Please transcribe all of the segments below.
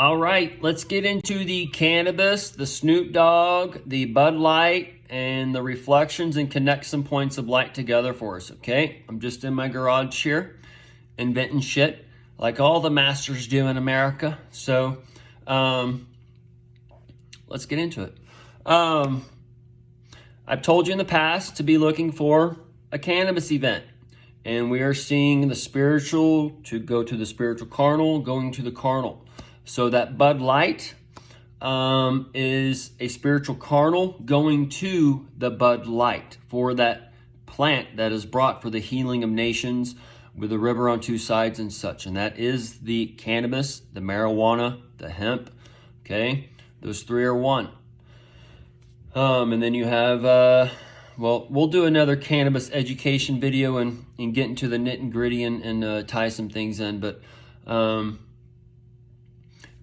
All right, let's get into the Cannabis, the Snoop Dogg, the Bud Light, and the reflections and connect some points of light together for us, okay? I'm just in my garage here, inventing shit like all the masters do in America. So let's get into it. I've told you in the past to be looking for a cannabis event. And we are seeing the spiritual to go to the spiritual carnal, going to the carnal. So that Bud Light is a spiritual carnal going to the Bud Light for that plant that is brought for the healing of nations with a river on two sides and such. And that is the cannabis, the marijuana, the hemp. Okay, those three are one. And then you have, well, we'll do another cannabis education video and get into the nit and gritty and tie some things in. But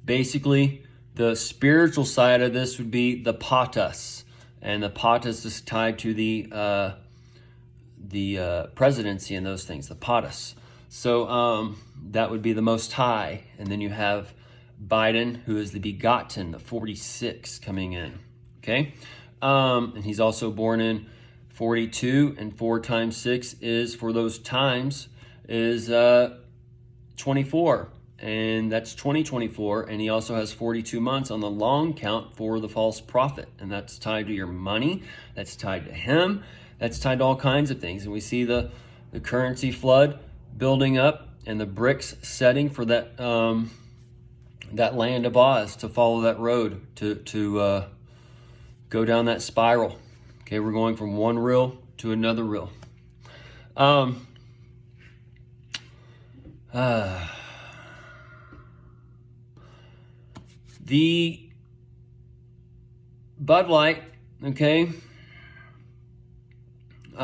basically, the spiritual side of this would be the patas. And the patas is tied to the presidency and those things, the patas. So that would be the Most High. And then you have Biden, who is the begotten, the 46 coming in. Okay? And he's also born in 42, and 4 times 6 is, for those times, is 24. And that's 2024. And he also has 42 months on the long count for the false prophet. And that's tied to your money. That's tied to him. That's tied to all kinds of things. And we see the currency flood building up and the bricks setting for that that land of Oz to follow that road to go down that spiral. Okay, we're going from one reel to another reel. The Bud Light, okay, they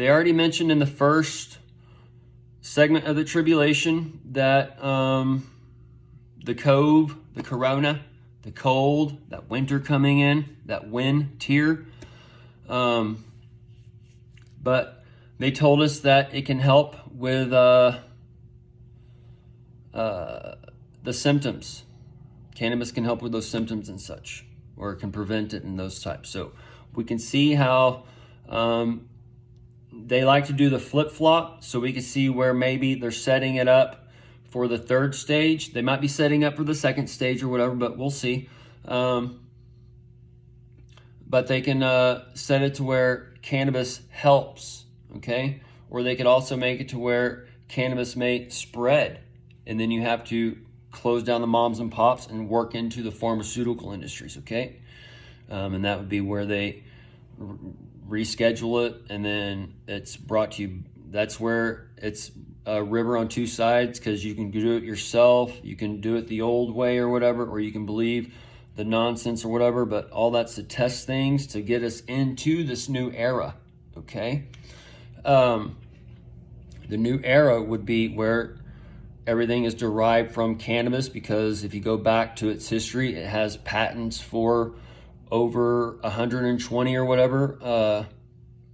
already mentioned in the first segment of the tribulation that the cove, the corona, the cold, that winter coming in, that wind tier. But they told us that it can help with the symptoms. Cannabis can help with those symptoms and such, or it can prevent it and those types. So we can see how they like to do the flip-flop, so we can see where maybe they're setting it up for the third stage. They might be setting up for the second stage or whatever, but we'll see. But they can set it to where cannabis helps, okay? Or they could also make it to where cannabis may spread, and then you have to close down the moms and pops and work into the pharmaceutical industries, okay? And that would be where they reschedule it, and then it's brought to you. That's where it's a river on two sides, because you can do it yourself, you can do it the old way or whatever, or you can believe the nonsense or whatever, but all that's to test things to get us into this new era, okay? The new era would be where everything is derived from cannabis, because if you go back to its history, it has patents for over 120 or whatever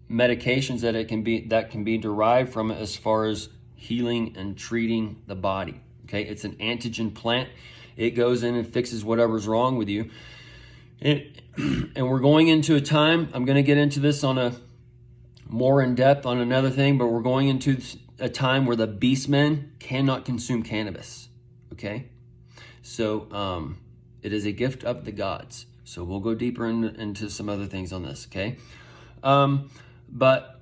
medications that can be derived from it, as far as healing and treating the body. Okay, it's an antigen plant. It goes in and fixes whatever's wrong with you. And we're going into a time, I'm going to get into this on a more in depth on another thing, but we're going into a time where the beastmen cannot consume cannabis. Okay, so it is a gift of the gods. So we'll go deeper into some other things on this, okay? But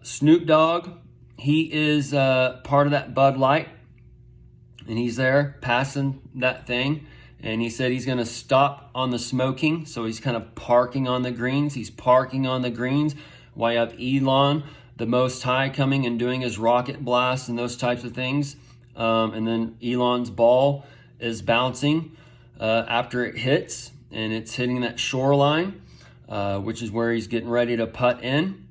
Snoop Dogg, he is part of that Bud Light, and he's there passing that thing, and he said he's going to stop on the smoking, so he's kind of parking on the greens. He's parking on the greens while you have Elon, the Most High, coming and doing his rocket blast and those types of things. And then Elon's ball is bouncing after it hits, and it's hitting that shoreline, which is where he's getting ready to putt in.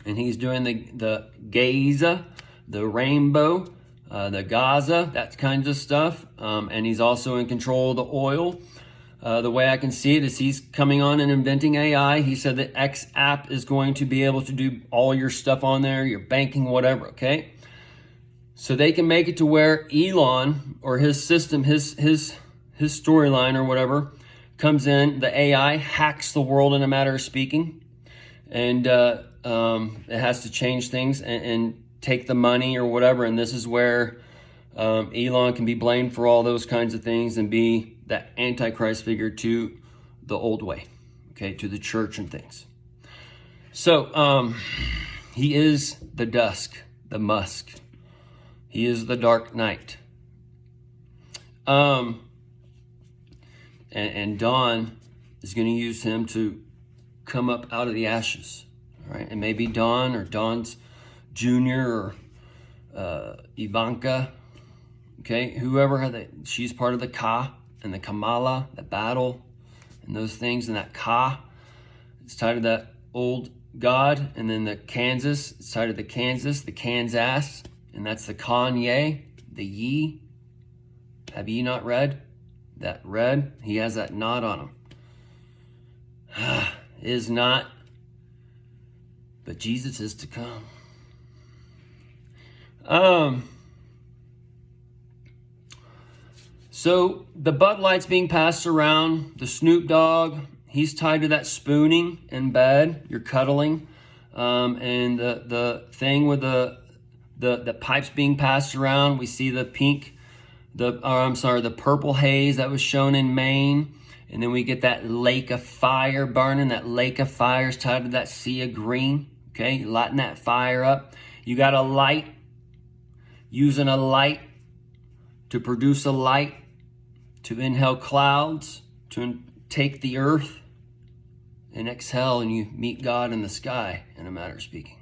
And he's doing the Gaza, the rainbow, the Gaza, that kind of stuff. And he's also in control of the oil. The way I can see it is he's coming on and inventing AI. He said that X app is going to be able to do all your stuff on there, your banking, whatever, okay? So they can make it to where Elon or his system, his storyline or whatever, comes in, the AI hacks the world in a matter of speaking, and it has to change things and take the money or whatever. And this is where Elon can be blamed for all those kinds of things and be that Antichrist figure to the old way, okay, to the church and things. So he is the dusk, the musk. He is the dark night. And Dawn is going to use him to come up out of the ashes. All right. And maybe Dawn or Dawn's Junior or Ivanka. Okay. Whoever she's part of the Ka and the Kamala, the battle and those things. And that Ka, it's tied to that old God. And then the Kansas, it's tied to the Kansas, the Kansas. And that's the Kanye, the ye. Have ye not read? That red, he has that knot on him. Is not, but Jesus is to come. So the Bud Light's being passed around. The Snoop Dogg, he's tied to that spooning in bed. You're cuddling. And the thing with the pipes being passed around, we see the pink, the purple haze that was shown in Maine. And then we get that lake of fire burning. That lake of fire is tied to that sea of green. Okay, lighting that fire up. You got a light, using a light to produce a light, to inhale clouds, to take the earth and exhale, and you meet God in the sky, in a matter of speaking.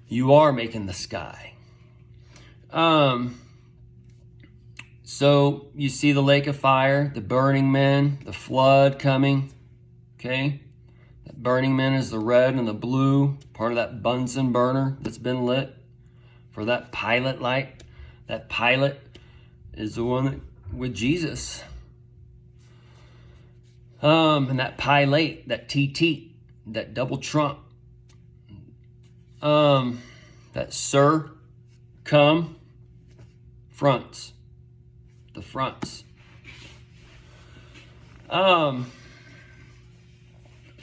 You are making the sky. So you see the lake of fire, the burning man, the flood coming. Okay. That burning man is the red and the blue, part of that Bunsen burner that's been lit for that pilot light. That pilot is the one with Jesus. And that pilate, that TT, that double Trump. That sir, come, fronts, the fronts.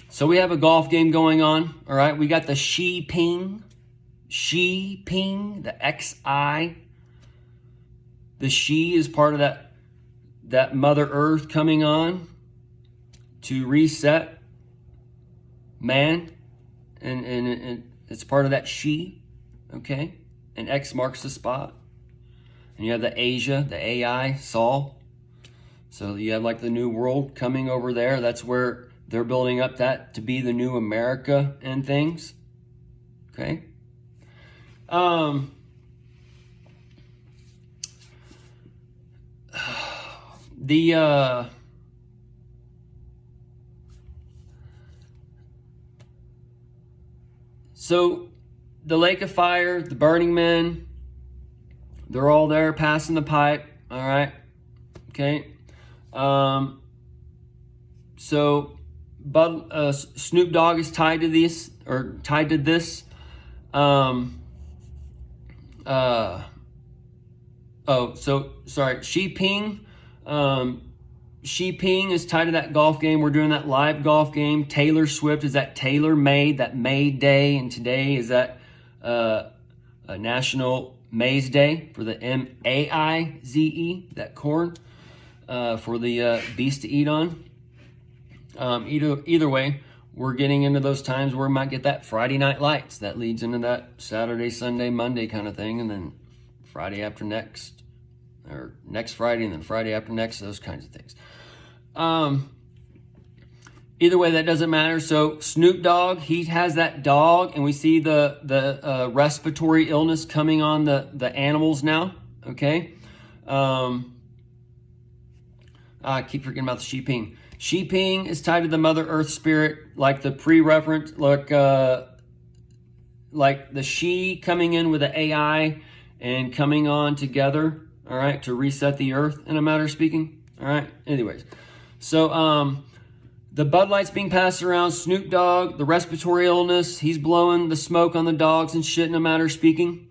So we have a golf game going on. All right. We got the Xi Ping, the XI. The Xi is part of that Mother Earth coming on to reset man. And it's part of that Xi. Okay. And X marks the spot. And you have the Asia, the AI, Saul. So you have like the new world coming over there. That's where they're building up that to be the new America and things. Okay. So the lake of fire, the burning men, they're all there passing the pipe. All right. Okay. So Snoop Dogg is tied to this. Xi Ping. Xi Ping is tied to that golf game. We're doing that live golf game. Taylor Swift is that Taylor Made, that May Day. And today is that National Maize Day for the MAIZE, that corn, for the beast to eat on. Either way, we're getting into those times where we might get that Friday night lights. That leads into that Saturday, Sunday, Monday kind of thing. And then Friday after next, or next Friday, and then Friday after next, those kinds of things. Either way, that doesn't matter. So Snoop Dogg, he has that dog, and we see the respiratory illness coming on the animals now. Okay. I keep forgetting about the Xi Ping. Xi Ping is tied to the Mother Earth spirit, like the pre-reference, like the Xi coming in with the AI and coming on together. All right, to reset the earth in a matter of speaking. All right. Anyways, so the Bud Light's being passed around. Snoop Dogg, the respiratory illness, he's blowing the smoke on the dogs and shit in a matter of speaking.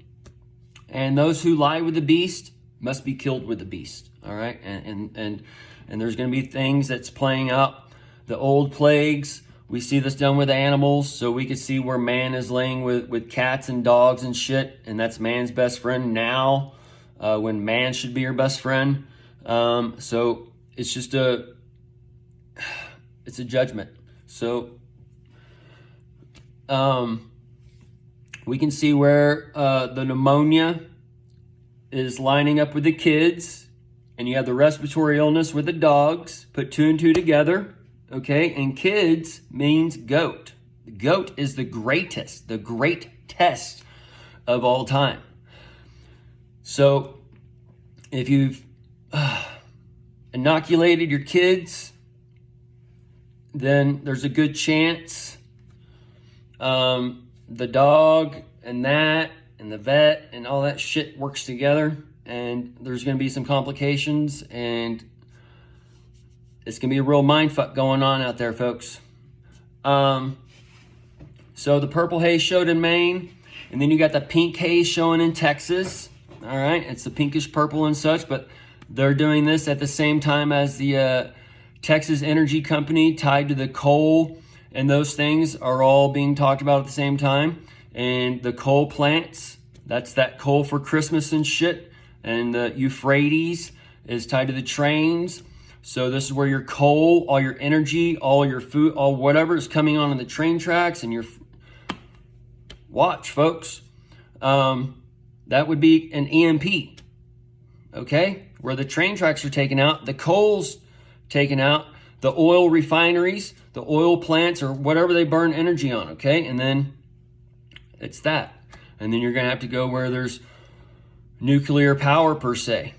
And those who lie with the beast must be killed with the beast. All right. And there's going to be things that's playing out. The old plagues, we see this done with animals. So we can see where man is laying with cats and dogs and shit. And that's man's best friend now, when man should be your best friend. So it's just it's a judgment. So we can see where the pneumonia is lining up with the kids, and you have the respiratory illness with the dogs. Put 2 and 2 together, okay? And kids means goat. The goat is the greatest of all time. So if you've inoculated your kids, then there's a good chance the dog and that and the vet and all that shit works together, and there's going to be some complications, and it's going to be a real mindfuck going on out there, folks. So the purple haze showed in Maine, and then you got the pink haze showing in Texas. All right, it's the pinkish purple and such, but they're doing this at the same time as the Texas Energy Company tied to the coal, and those things are all being talked about at the same time. And the coal plants, that's that coal for Christmas and shit. And the Euphrates is tied to the trains. So this is where your coal, all your energy, all your food, all whatever is coming on the train tracks, and your watch, folks. That would be an EMP, okay? Where the train tracks are taken out, the coal's taken out, the oil refineries, the oil plants, or whatever they burn energy on, okay? And then it's that. And then you're going to have to go where there's nuclear power per se,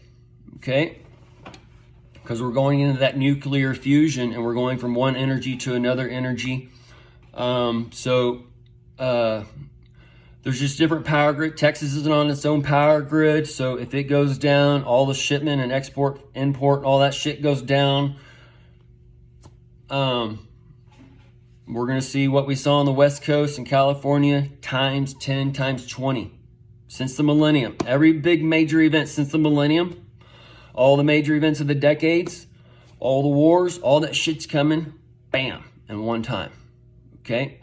okay? Because we're going into that nuclear fusion, and we're going from one energy to another energy. There's just different power grid. Texas isn't on its own power grid, so if it goes down, all the shipment and export, import, all that shit goes down. We're going to see what we saw on the West Coast in California times 10, times 20 since the millennium. Every big major event since the millennium, all the major events of the decades, all the wars, all that shit's coming, bam, in one time. Okay?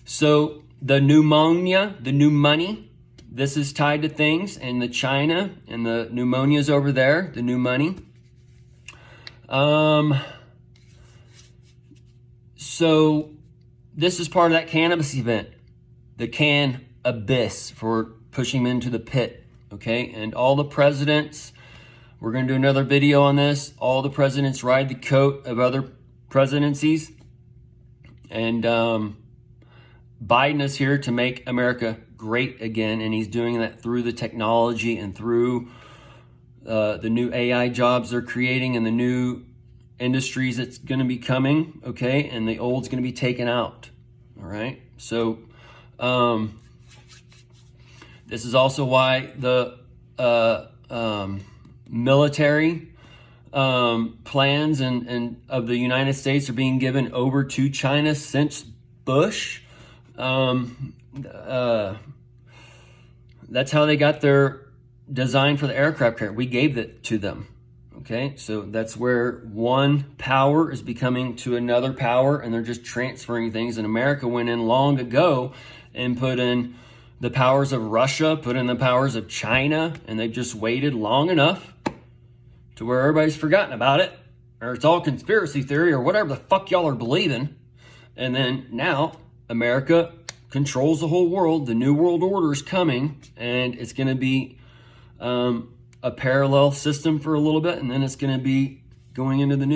So the pneumonia, the new money, this is tied to things, and the China and the pneumonia's over there, the new money. So this is part of that cannabis event, the Cannabis, for pushing them into the pit, okay? And all the presidents, we're going to do another video on this. All the presidents ride the coat of other presidencies. And Biden is here to make America great again, and he's doing that through the technology and through the new AI jobs they're creating and the new industries that's going to be coming, okay? And the old's going to be taken out, all right? So this is also why the military plans and of the United States are being given over to China since Bush. That's how they got their design for the aircraft carrier. We gave it to them. Okay, so that's where one power is becoming to another power, and they're just transferring things. And America went in long ago and put in the powers of Russia, put in the powers of China, and they've just waited long enough to where everybody's forgotten about it, or it's all conspiracy theory, or whatever the fuck y'all are believing. And then now America controls the whole world. The New World Order is coming, and it's going to be a parallel system for a little bit, and then it's going to be going into the new